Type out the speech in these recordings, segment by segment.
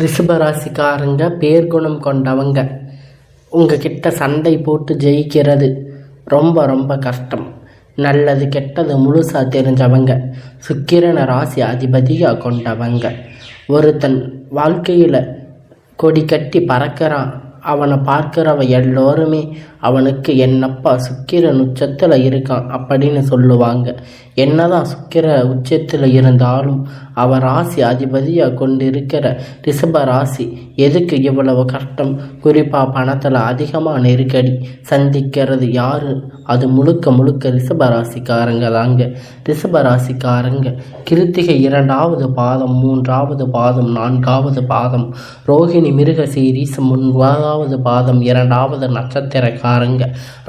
ரிஷபராசிக்காரங்க பேர்குணம் கொண்டவங்க. உங்ககிட்ட சண்டை போட்டு ஜெயிக்கிறது ரொம்ப ரொம்ப கஷ்டம். நல்லது கெட்டது முழுசாக தெரிஞ்சவங்க. சுக்கிரன ராசி அதிபதியாக கொண்டவங்க. ஒருத்தன் வாழ்க்கையில் கொடி கட்டி பறக்கிறான், அவனை பார்க்கிறவ எல்லோருமே அவனுக்கு என்னப்பா சுக்கிரன் உச்சத்தில் இருக்கான் அப்படின்னு சொல்லுவாங்க. என்னதான் சுக்கிர உச்சத்தில் இருந்தாலும் அவர் ராசி அதிபதியாக கொண்டிருக்கிற ரிஷப ராசி எதுக்கு இவ்வளவு கஷ்டம்? குறிப்பாக பணத்தில் அதிகமாக நெருக்கடி சந்திக்கிறது யாரு? அது முழுக்க முழுக்க ரிஷபராசிக்காரங்க தாங்க. ரிஷபராசிக்காரங்க கிருத்திகை 2வது பாதம், 3வது பாதம், 4வது பாதம், ரோகிணி மிருகசீரிஸ் 3வது பாதம், 2வது நட்சத்திரக்காரங்க.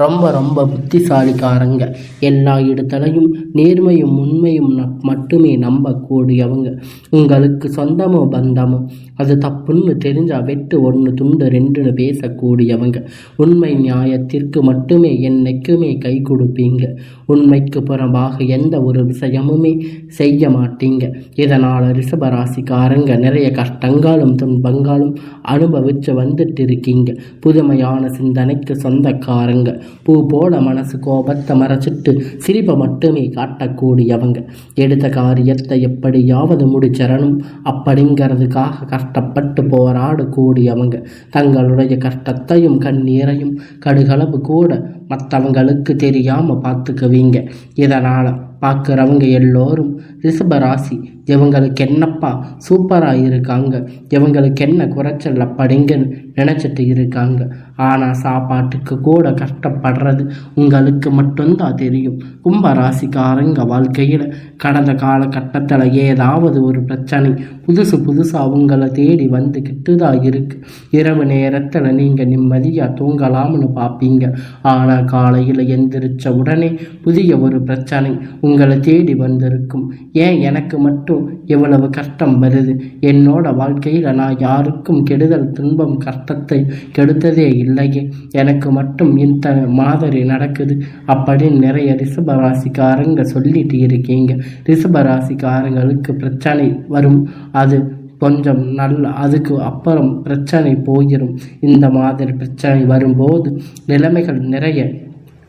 ரொம்ப ரொம்ப புத்திசாலிக்காரங்க. எல்லா இடத்துலையும் நேர்மையும் உண்மையும் மட்டுமே நம்பக்கூடியவங்க. உங்களுக்கு சொந்தமோ பந்தமோ அது தப்புன்னு தெரிஞ்சா வெட்டு 1 துண்டு 2ன்னு பேசக்கூடியவங்க. உண்மை நியாயத்திற்கு மட்டுமே என்னைக்குமே கை கொடுப்பீங்க. உண்மைக்கு புறம்பாக எந்த ஒரு விஷயமுமே செய்ய மாட்டீங்க. இதனால் ரிஷபராசிக்காரங்க நிறைய கஷ்டங்களும் துன்பங்களும் அனுபவிச்சு வந்துட்டு இருக்கீங்க. புதுமையான சிந்தனைக்கு சொந்தக்காரங்க. பூ போல மனசு கோபத்தை மறைச்சிட்டு சிரிப்பை மட்டுமே காட்டக்கூடியவங்க. எடுத்த காரியத்தை எப்படியாவது முடிச்சிடணும் அப்படிங்கிறதுக்காக கஷ்டப்பட்டு போராடக்கூடியவங்க. தங்களுடைய கஷ்டத்தையும் கண்ணீரையும் கடுகளவு கூட மற்றவங்களுக்கு தெரியாமல் பார்த்துக்குவீங்க. இதனால் பார்க்குறவங்க எல்லோரும் ரிஷபராசி இவங்களுக்கு என்னப்பா சூப்பராக இருக்காங்க, இவங்களுக்கு என்ன குறைச்சல் அப்படிங்கன்னு நினச்சிட்டு இருக்காங்க. ஆனால் சாப்பாட்டுக்கு கூட கஷ்டப்படுறது உங்களுக்கு மட்டும்தான் தெரியும். கும்பராசிக்காரங்க வாழ்க்கையில் கடந்த காலகட்டத்தில் ஏதாவது ஒரு பிரச்சனை புதுசாக உங்களை தேடி வந்துக்கிட்டு தான் இருக்கு. இரவு நேரத்தில் நீங்கள் நிம்மதியாக தூங்கலாம்னு பார்ப்பீங்க. ஆனால் காலையில் எந்திரிச்ச உடனே புதிய ஒரு பிரச்சனை உங்களை தேடி வந்திருக்கும். ஏன் எனக்கு மட்டும் எவ்வளவு கஷ்டம் வருது? என்னோட வாழ்க்கையில் நான் யாருக்கும் கெடுதல் துன்பம் கஷ்டத்தை கெடுத்ததே இல்லையே, எனக்கு மட்டும் இந்த மாதிரி நடக்குது அப்படின்னு நிறைய ரிஷபராசிக்காரங்க சொல்லிட்டு இருக்கீங்க. ரிஷபராசிக்காரங்களுக்கு பிரச்சனை வரும், அது கொஞ்சம் அதுக்கு அப்புறம் பிரச்சனை போயிடும். இந்த மாதிரி பிரச்சனை வரும்போது நிலைமைகள் நிறைய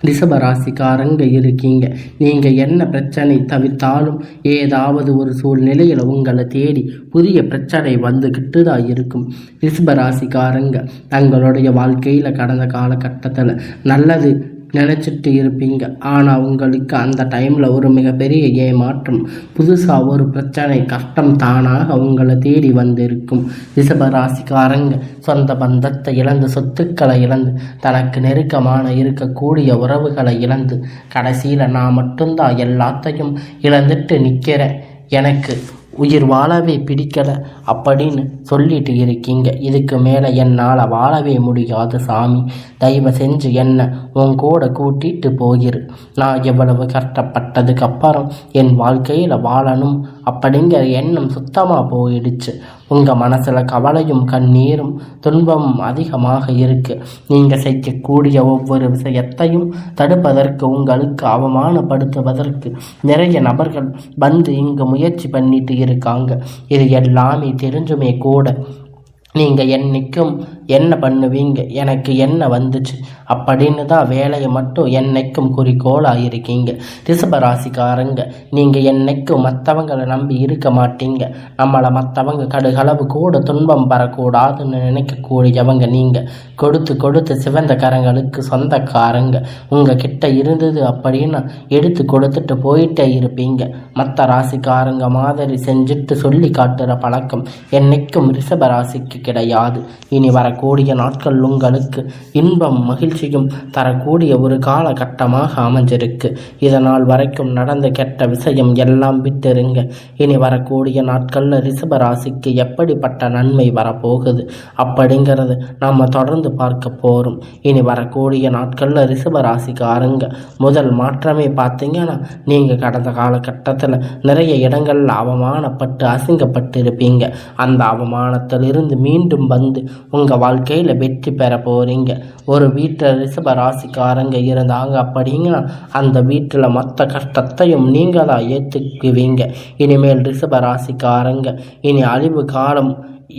ரிஷபராசிக்காரங்க இருக்கீங்க. நீங்கள் என்ன பிரச்சனை தவிர்த்தாலும் ஏதாவது ஒரு சூழ்நிலையில் உங்களை தேடி புதிய பிரச்சனை வந்துக்கிட்டு தான் இருக்கும். ரிஷபராசிக்காரங்க தங்களுடைய வாழ்க்கையில் கடந்த காலகட்டத்தில் நல்லது நினச்சிட்டு இருப்பீங்க. ஆனால் உங்களுக்கு அந்த டைமில் ஒரு மிகப்பெரிய ஏமாற்றம், புதுசாக ஒரு பிரச்சனை கஷ்டம் தானாக உங்களை தேடி வந்திருக்கும். ரிஷபராசிக்காரங்க சொந்த பந்தத்தை இழந்து, சொத்துக்களை இழந்து, தனக்கு நெருக்கமான இருக்கக்கூடிய உறவுகளை இழந்து, கடைசியில் நான் மட்டும்தான் எல்லாத்தையும் இழந்துட்டு நிற்கிறேன், எனக்கு உயிர் வாழவே பிடிக்கலை அப்படின்னு சொல்லிட்டு இருக்கீங்க. இதுக்கு மேலே என்னால் வாழவே முடியாது சாமி, தயவு செஞ்சு என்ன உன் கூட கூட்டிகிட்டு போயிரு. நான் எவ்வளவு கஷ்டப்பட்டதுக்கு அப்புறம் என் வாழ்க்கையில் வாழணும் அப்படிங்கிற எண்ணம் சுத்தமாக போயிடுச்சு. உங்கள் மனசில் கவலையும் கண்ணீரும் துன்பமும் அதிகமாக இருக்குது. நீங்கள் செய்யக்கூடிய ஒவ்வொரு விஷயத்தையும் தடுப்பதற்கு, உங்களுக்கு அவமானப்படுத்துவதற்கு நிறைய நபர்கள் வந்து இங்கே முயற்சி பண்ணிட்டு இருக்காங்க. இது எல்லாமே தெரிஞ்சுமே கூட நீங்கள் என்னைக்கும் என்ன பண்ணுவீங்க, எனக்கு என்ன வந்துச்சு அப்படின்னு தான் வேலையை மட்டும் என்னைக்கும் குறிக்கோளாக இருக்கீங்க. ரிஷபராசிக்காரங்க நீங்கள் என்னைக்கும் மற்றவங்களை நம்பி இருக்க மாட்டீங்க. நம்மளை மற்றவங்க கடுகளவு கூட துன்பம் பெறக்கூடாதுன்னு நினைக்கக்கூடியவங்க நீங்கள். கொடுத்து சிவந்த கரங்களுக்கு சொந்தக்காரங்க. உங்கள் கிட்ட இருந்தது அப்படின்னு எடுத்து கொடுத்துட்டு போயிட்டே இருப்பீங்க. மற்ற ராசிக்காரங்க மாதிரி செஞ்சுட்டு சொல்லி காட்டுற பழக்கம் என்னைக்கும் ரிஷபராசிக்கு கிடையாது. இனி வரக்கூடிய நாட்கள் உங்களுக்கு இன்பம் மகிழ்ச்சியும் தரக்கூடிய ஒரு காலகட்டமாக அமைஞ்சிருக்கு. இதனால் வரைக்கும் நடந்த கெட்ட விஷயம் எல்லாம் விட்டுருங்க. இனி வரக்கூடிய நாட்களில் ரிஷபராசிக்கு எப்படிப்பட்ட நன்மை வரப்போகுது அப்படிங்கிறது நாம் தொடர்ந்து பார்க்க போகிறோம். இனி வரக்கூடிய நாட்களில் ரிஷபராசிக்காரங்க முதல் மாற்றமே பார்த்தீங்கன்னா, நீங்கள் கடந்த காலகட்டத்தில் நிறைய இடங்களில் அவமானப்பட்டு அசிங்கப்பட்டு இருப்பீங்க. அந்த அவமானத்திலிருந்து மீண்டும் வந்து உங்கள் வாழ்க்கையில் வெற்றி பெற போகிறீங்க. ஒரு வீட்டில் ரிஷபராசிக்காரங்க இருந்தாங்க அப்படிங்கன்னா அந்த வீட்டில் மற்ற கஷ்டத்தையும் நீங்கள் தான் ஏற்றுக்குவீங்க. இனிமேல் ரிஷபராசிக்காரங்க இனி அழிவு காலம்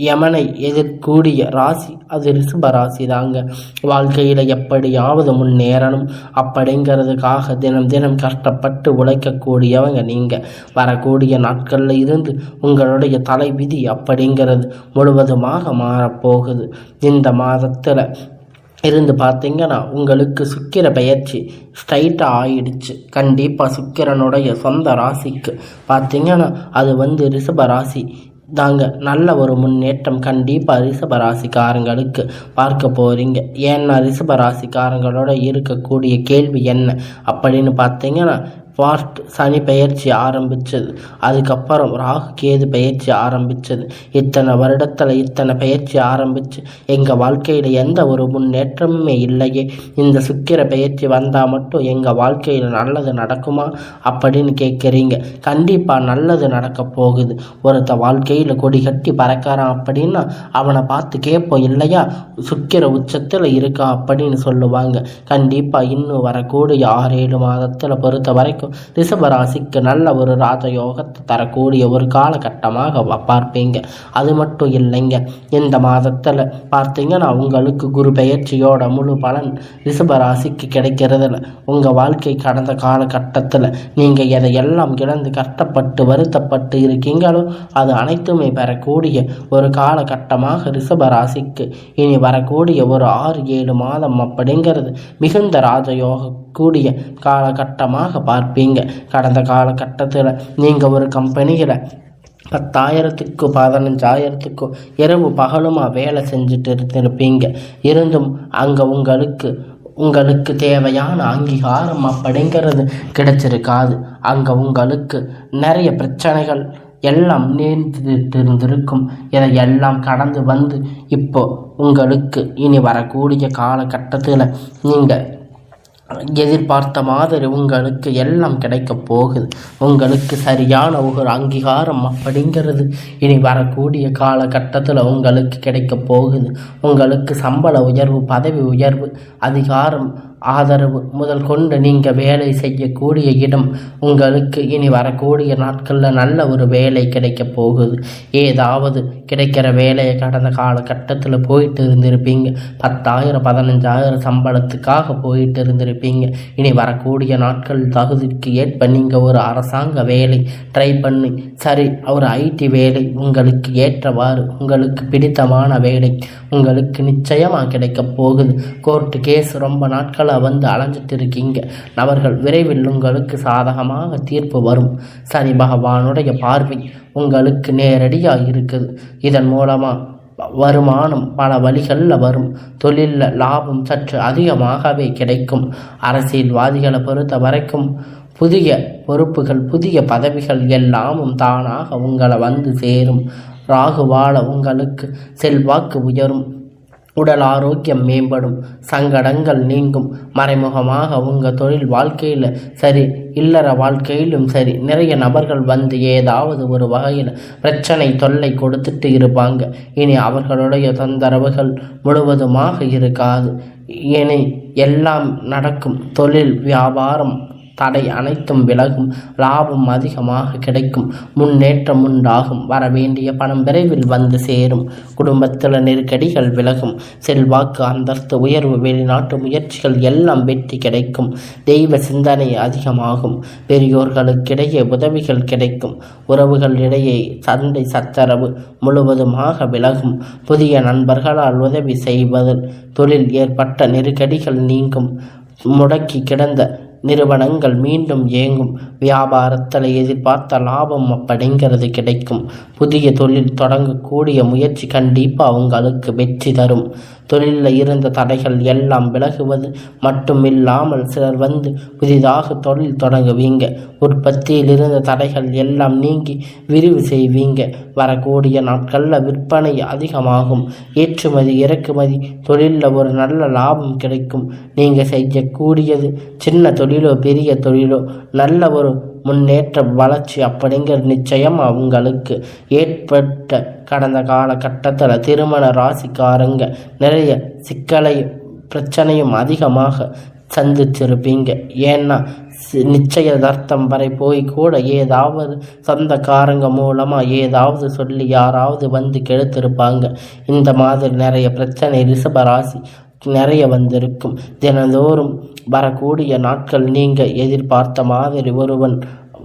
யமனை எதிர்கூடிய ராசி அது ரிஷப ராசி தாங்க. வாழ்க்கையில் எப்படியாவது முன்னேறணும் அப்படிங்கிறதுக்காக தினம் தினம் கஷ்டப்பட்டு உழைக்கக்கூடியவங்க நீங்கள். வரக்கூடிய நாட்களில் இருந்து உங்களுடைய தலை விதி அப்படிங்கிறது முழுவதுமாக மாறப்போகுது. இந்த மாதத்தில் இருந்து பார்த்தீங்கன்னா உங்களுக்கு சுக்கிர பெயர்ச்சி ஸ்ட்ரைட்டாக ஆயிடுச்சு. கண்டிப்பாக சுக்கிரனுடைய சொந்த ராசிக்கு பார்த்தீங்கன்னா அது ரிஷப ராசி தாங்க. நல்ல ஒரு முன்னேற்றம் கண்டிப்பாக ரிஷப ராசிக்காரங்களுக்கு பார்க்க போகிறீங்க. ஏன்னா ரிஷப ராசிக்காரங்களோட இருக்கக்கூடிய கேள்வி என்ன அப்படின்னு பார்த்தீங்கன்னா, ஃபாஸ்ட் சனி பெயர்ச்சி ஆரம்பித்தது, அதுக்கப்புறம் ராகு கேது பெயர்ச்சி ஆரம்பித்தது. இத்தனை வருடத்தில் இத்தனை பெயர்ச்சி ஆரம்பித்து எங்கள் வாழ்க்கையில் எந்த ஒரு முன்னேற்றமுமே இல்லையே, இந்த சுக்கிர பெயர்ச்சி வந்தால் மட்டும் எங்கள் வாழ்க்கையில் நல்லது நடக்குமா அப்படின்னு கேட்குறீங்க. கண்டிப்பாக நல்லது நடக்க போகுது. ஒருத்த வாழ்க்கையில் கொடி கட்டி பறக்கிறான் அப்படின்னா அவனை பார்த்து கேட்போம் இல்லையா, சுக்கிர உச்சத்தில் இருக்கா அப்படின்னு சொல்லுவாங்க. கண்டிப்பாக இன்னும் வரக்கூடிய 6-7 மாதத்தில் பொறுத்த வரைக்கும் ரிஷபராசிக்கு நல்ல ஒரு ராஜயோகத்தை தரக்கூடிய ஒரு காலகட்டமாக பார்ப்பீங்க. அது மட்டும் இல்லைங்க, இந்த மாதத்தில் பார்த்தீங்கன்னா உங்களுக்கு குரு பெயர்ச்சியோட முழு பலன் ரிஷபராசிக்கு கிடைக்கிறதுல உங்கள் வாழ்க்கை கடந்த காலகட்டத்தில் நீங்கள் எதையெல்லாம் இழந்து கஷ்டப்பட்டு வருத்தப்பட்டு இருக்கீங்களோ அது அனைத்துமே பெறக்கூடிய ஒரு காலகட்டமாக ரிஷபராசிக்கு இனி வரக்கூடிய ஒரு 6-7 மாதம் அப்படிங்கிறது மிகுந்த ராஜயோக கூடிய காலகட்டமாக பார்ப்பீங்க. கடந்த காலகட்டத்தில் நீங்கள் ஒரு கம்பெனியில் 10,000க்கும் 15,000க்கும் இரவு பகலுமா வேலை செஞ்சுட்டு இருப்பீங்க. இருந்தும் அங்கே உங்களுக்கு தேவையான அங்கீகாரம் அப்படிங்கிறது கிடைச்சிருக்காது. அங்கே உங்களுக்கு நிறைய பிரச்சனைகள் எல்லாம் நேர்ந்துட்டு இருந்திருக்கும். இதையெல்லாம் கடந்து வந்து இப்போ உங்களுக்கு இனி வரக்கூடிய காலகட்டத்தில் நீங்கள் எதிர்பார்த்த மாதிரி உங்களுக்கு எல்லாம் கிடைக்க போகுது. உங்களுக்கு சரியான ஒரு அங்கீகாரம் அப்படிங்கிறது இனி வரக்கூடிய காலகட்டத்தில் உங்களுக்கு கிடைக்க போகுது. உங்களுக்கு சம்பள உயர்வு, பதவி உயர்வு, அதிகாரம், ஆதரவு முதல் கொண்டு நீங்கள் வேலை செய்யக்கூடிய இடம் உங்களுக்கு இனி வரக்கூடிய நாட்களில் நல்ல ஒரு வேலை கிடைக்க போகுது. ஏதாவது கிடைக்கிற வேலையை கடந்த காலகட்டத்தில் போயிட்டு இருந்திருப்பீங்க. 10,000 15,000 சம்பளத்துக்காக போயிட்டு இருந்திருப்பீங்க. இனி வரக்கூடிய நாட்கள் தகுதிக்கு ஏற்ப நீங்கள் ஒரு அரசாங்க வேலை ட்ரை பண்ணி சரி ஒரு ஐடி வேலை உங்களுக்கு ஏற்றவாறு உங்களுக்கு பிடித்தமான வேலை உங்களுக்கு நிச்சயமாக கிடைக்க போகுது. கோர்ட்டு கேஸ் ரொம்ப நாட்களாக அலைஞ்சிட்டு இருக்கீங்க. நபர்கள் விரைவில் உங்களுக்கு சாதகமாக தீர்ப்பு வரும். சனி பகவானுடைய பார்வை உங்களுக்கு நேரடியாக இருக்குது. இதன் மூலமாக வருமானம் பல வழிகளில் வரும். தொழிலில் லாபம் சற்று அதிகமாகவே கிடைக்கும். அரசியல்வாதிகளை பொறுத்த வரைக்கும் புதிய பொறுப்புகள், புதிய பதவிகள் எல்லாமும் தானாக உங்களை சேரும். ராகுவால உங்களுக்கு செல்வாக்கு உயரும். உடல் ஆரோக்கியம் மேம்படும். சங்கடங்கள் நீங்கும். மறைமுகமாக உங்கள் தொழில் வாழ்க்கையில் சரி, இல்லற வாழ்க்கையிலும் சரி, நிறைய நபர்கள் ஏதாவது ஒரு வகையில் பிரச்சனை தொல்லை கொடுத்துட்டு இருப்பாங்க. இனி அவர்களுடைய தொந்தரவுகள் முழுவதுமாக இருக்காது. இனி எல்லாம் நடக்கும். தொழில் வியாபாரம் தடை அனைத்தும் விலகும். லாபம் அதிகமாக கிடைக்கும். முன்னேற்றம் உண்டாகும். வரவேண்டிய பணம் விரைவில் சேரும். குடும்பத்தில் நெருக்கடிகள் விலகும். செல்வாக்கு, அந்தஸ்து உயர்வு, வெளிநாட்டு முயற்சிகள் எல்லாம் வெற்றி கிடைக்கும். தெய்வ சிந்தனை அதிகமாகும். பெரியோர்களுக்கிடையே உதவிகள் கிடைக்கும். உறவுகளிடையே சண்டை சச்சரவு முழுவதுமாக விலகும். புதிய நண்பர்களால் உதவி செய்வதில் தொழில் ஏற்பட்ட நெருக்கடிகள் நீங்கும். முடக்கி கிடந்த நிறுவனங்கள் மீண்டும் இயங்கும். வியாபாரத்தில் எதிர்பார்த்த லாபம் அப்படிங்கிறது கிடைக்கும். புதிய தொழில் தொடங்கக்கூடிய முயற்சி கண்டிப்பாக உங்களுக்கு வெற்றி தரும். தொழிலில் இருந்த தடைகள் எல்லாம் விலகுவது மட்டுமில்லாமல் சிலர் புதிதாக தொழில் தொடங்குவீங்க. உற்பத்தியில் இருந்த தடைகள் எல்லாம் நீங்கி விரிவு செய்வீங்க. வரக்கூடிய நாட்களில் விற்பனை அதிகமாகும். ஏற்றுமதி இறக்குமதி தொழிலில் ஒரு நல்ல லாபம் கிடைக்கும். நீங்கள் செய்யக்கூடியது சின்ன தொழிலோ பெரிய தொழிலோ நல்ல ஒரு முன்னேற்ற வளர்ச்சி அப்படிங்கிற நிச்சயம் அவங்களுக்கு ஏற்பட்ட கடந்த காலகட்டத்தில் திருமண ராசிக்காரங்க நிறைய சிக்கலையும் பிரச்சனையும் அதிகமாக சந்திச்சிருப்பீங்க. ஏன்னா நிச்சயதார்த்தம் வரை போய் கூட ஏதாவது சொந்தக்காரங்க மூலமாக ஏதாவது சொல்லி யாராவது வந்து கெடுத்திருப்பாங்க. இந்த மாதிரி நிறைய பிரச்சனை ரிஷபராசி நிறைய வந்திருக்கும். தினந்தோறும் வரக்கூடிய நாட்கள் நீங்கள் எதிர்பார்த்த மாதிரி ஒருவன்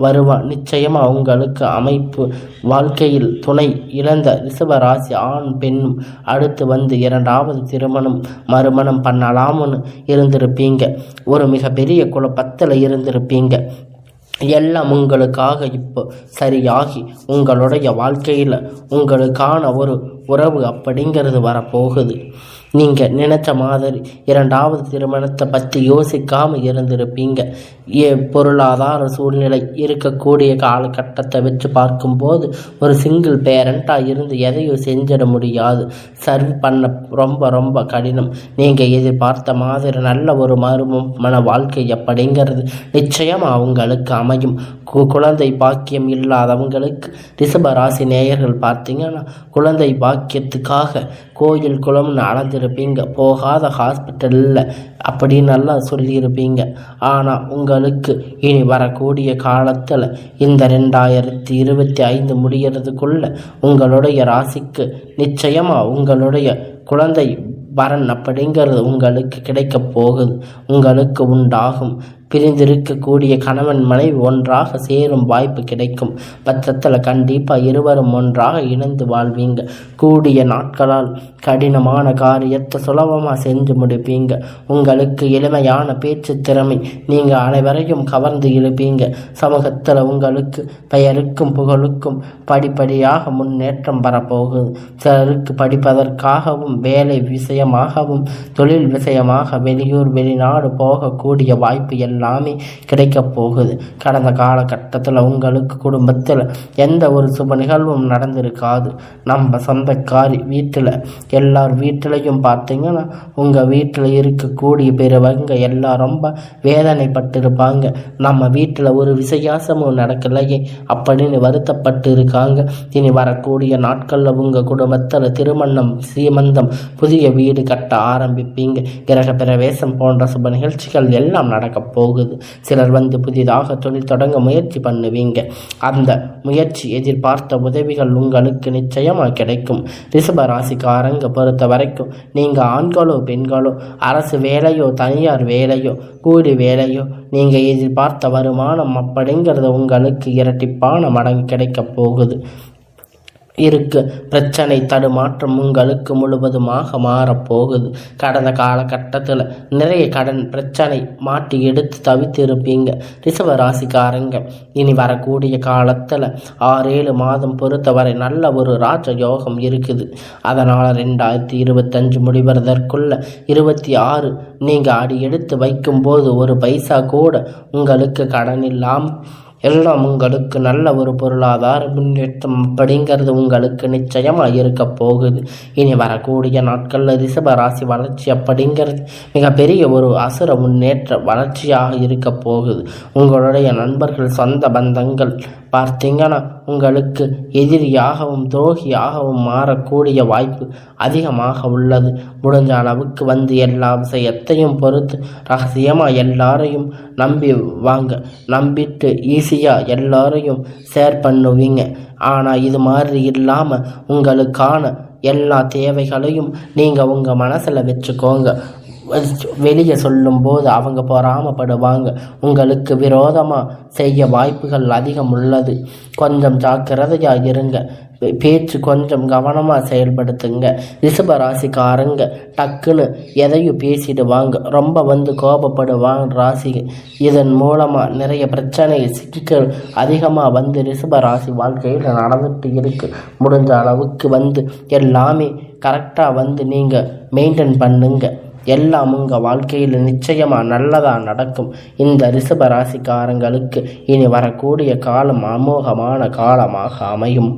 வருவான். நிச்சயமாக உங்களுக்கு அமைப்பு வாழ்க்கையில் துணை இழந்த ரிஷபராசி ஆண் பெண்ணும் அடுத்து வந்து இரண்டாவது திருமணம் மறுமணம் பண்ணலாம்னு இருந்திருப்பீங்க. ஒரு மிகப்பெரிய குழப்பத்தில் இருந்திருப்பீங்க. எல்லாம் உங்களுக்காக இப்போ சரியாகி உங்களுடைய வாழ்க்கையில் உங்களுக்கான ஒரு உறவு அப்படிங்கிறது வரப்போகுது. நீங்கள் நினச்ச மாதிரி இரண்டாவது திருமணத்தை பற்றி யோசிக்காமல் இருந்திருப்பீங்க. பொருளாதார சூழ்நிலை இருக்கக்கூடிய காலகட்டத்தை வச்சு பார்க்கும்போது ஒரு சிங்கிள் பேரண்ட்டாக இருந்து எதையும் செஞ்சிட முடியாது. சர்வ் பண்ண ரொம்ப ரொம்ப கடினம். நீங்கள் எதிர்பார்த்த மாதிரி நல்ல ஒரு மன வாழ்க்கை அப்படிங்கிறது நிச்சயமாக அவங்களுக்கு அமையும். குழந்தை பாக்கியம் இல்லாதவங்களுக்கு ரிஷபராசி நேயர்கள் பார்த்தீங்கன்னா குழந்தை பாக்கியத்துக்காக கோயில் குளம்னு அளந்திருப்பீங்க. போகாத ஹாஸ்பிட்டலில் அப்படின்னு நல்லா சொல்லியிருப்பீங்க. ஆனால் உங்களுக்கு இனி வரக்கூடிய காலத்தில் இந்த 2025 முடிகிறதுக்குள்ள உங்களுடைய ராசிக்கு நிச்சயமாக உங்களுடைய குழந்தை வரன் அப்படிங்கிறது உங்களுக்கு கிடைக்கப் போகுது. உங்களுக்கு உண்டாகும். பிரிந்திருக்கக்கூடிய கணவன் மனைவி ஒன்றாக சேரும் வாய்ப்பு கிடைக்கும் பட்சத்தில் கண்டிப்பாக இருவரும் ஒன்றாக இணைந்து வாழ்வீங்க. கூடிய நாட்களால் கடினமான காரியத்தை சுலபமாக செஞ்சு முடிப்பீங்க. உங்களுக்கு எளிமையான பேச்சு திறமை நீங்கள் அனைவரையும் கவர்ந்து இழுப்பீங்க. சமூகத்தில் உங்களுக்கு பெயருக்கும் புகழுக்கும் படிப்படியாக முன்னேற்றம் வரப்போகுது. சிலருக்கு படிப்பதற்காகவும் வேலை விஷயமாகவும் தொழில் விஷயமாக வெளியூர் வெளிநாடு போகக்கூடிய வாய்ப்பு எல்லாமே கிடைக்கப் போகுது. கடந்த காலகட்டத்தில் உங்களுக்கு குடும்பத்தில் எந்த ஒரு சுப நிகழ்வும் நடந்திருக்காது. நம்ம சொந்தக்காரி வீட்டில் எல்லார் வீட்டிலையும் பார்த்தீங்கன்னா உங்கள் வீட்டில் இருக்கக்கூடிய பிறவங்க எல்லாம் ரொம்ப வேதனைப்பட்டிருப்பாங்க. நம்ம வீட்டில் ஒரு விசேஷமும் நடக்கலையே அப்படின்னு வருத்தப்பட்டு இருக்காங்க. இனி வரக்கூடிய நாட்களில் உங்கள் குடும்பத்தில் திருமணம் சீமந்தம் புதிய வீடு கட்ட ஆரம்பிப்பீங்க. கிரக பிரவேசம் போன்ற சுப நிகழ்ச்சிகள் எல்லாம் நடக்க போகுது. சிலர் வந்து புதிதாக தொழில் தொடங்க முயற்சி பண்ணுவீங்க. அந்த முயற்சி எதிர்பார்த்த உதவிகள் உங்களுக்கு நிச்சயமாக கிடைக்கும். ரிஷப ராசிக்காரங்க பொறுத்த வரைக்கும் நீங்கள் ஆண்களோ பெண்களோ அரசு வேலையோ தனியார் வேலையோ கூலி வேலையோ நீங்கள் எதிர்பார்த்த வருமானம் அப்படிங்கிறது உங்களுக்கு இரட்டிப்பான மடங்கு கிடைக்கப் போகுது. இருக்கு பிரச்சனை தடுமாற்றம் உங்களுக்கு முழுவதுமாக மாறப்போகுது. கடந்த காலகட்டத்தில் நிறைய கடன் பிரச்சனை மாட்டி எடுத்து தவித்து இருப்பீங்க. ரிஷப ராசிக்காரங்க இனி வரக்கூடிய காலத்தில் 6-7 மாதம் பொறுத்தவரை நல்ல ஒரு ராஜ யோகம் இருக்குது. அதனால் 2025 முடிவதற்குள்ள 26 நீங்கள் அடி எடுத்து வைக்கும்போது ஒரு பைசா கூட உங்களுக்கு கடன் இல்லாமல் எல்லாம் உங்களுக்கு நல்ல ஒரு பொருளாதார முன்னேற்றம் அப்படிங்கிறது உங்களுக்கு நிச்சயமாக இருக்க போகுது. இனி வரக்கூடிய நாட்களில் ரிஷப ராசி வளர்ச்சி அப்படிங்கிறது மிகப்பெரிய ஒரு அசுர முன்னேற்ற வளர்ச்சியாக இருக்க போகுது. உங்களுடைய நண்பர்கள் சொந்த பந்தங்கள் பார்த்தீங்கன்னா உங்களுக்கு எதிரியாகவும் துரோகியாகவும் மாறக்கூடிய வாய்ப்பு அதிகமாக உள்ளது. முடிஞ்ச அளவுக்கு வந்து எல்லா விஷயத்தையும் பொறுத்து ரகசியமாக எல்லாரையும் நம்பி வாங்க. நம்பிட்டு ஈஸியாக எல்லாரையும் ஷேர் பண்ணுவீங்க. ஆனால் இது மாதிரி இல்லாமல் உங்களுக்கான எல்லா தேவைகளையும் நீங்கள் உங்கள் மனசில் வச்சுக்கோங்க. வெளியே சொல்லும்போது அவங்க பொறாமப்படுவாங்க. உங்களுக்கு விரோதமாக செய்ய வாய்ப்புகள் அதிகம் உள்ளது. கொஞ்சம் ஜாக்கிரதையாக இருங்க. பேச்சு கொஞ்சம் கவனமாக செயல்படுத்துங்க. ரிஷப ராசிக்காரங்க டக்குன்னு எதையும் பேசிடுவாங்க. ரொம்ப வந்து கோபப்படுவாங்க ராசி. இதன் மூலமாக நிறைய பிரச்சனை சிக்கல் அதிகமாக வந்து ரிஷப ராசி வாழ்க்கையில் நடந்துட்டு இருக்கு. முடிஞ்ச அளவுக்கு வந்து எல்லாமே கரெக்டாக வந்து நீங்கள் மெயின்டைன் பண்ணுங்க. எல்லாம் உங்கள் வாழ்க்கையில் நிச்சயமாக நல்லதாக நடக்கும். இந்த ரிஷப ராசிக்காரங்களுக்கு இனி வரக்கூடிய காலம் அமோகமான காலமாக அமையும்.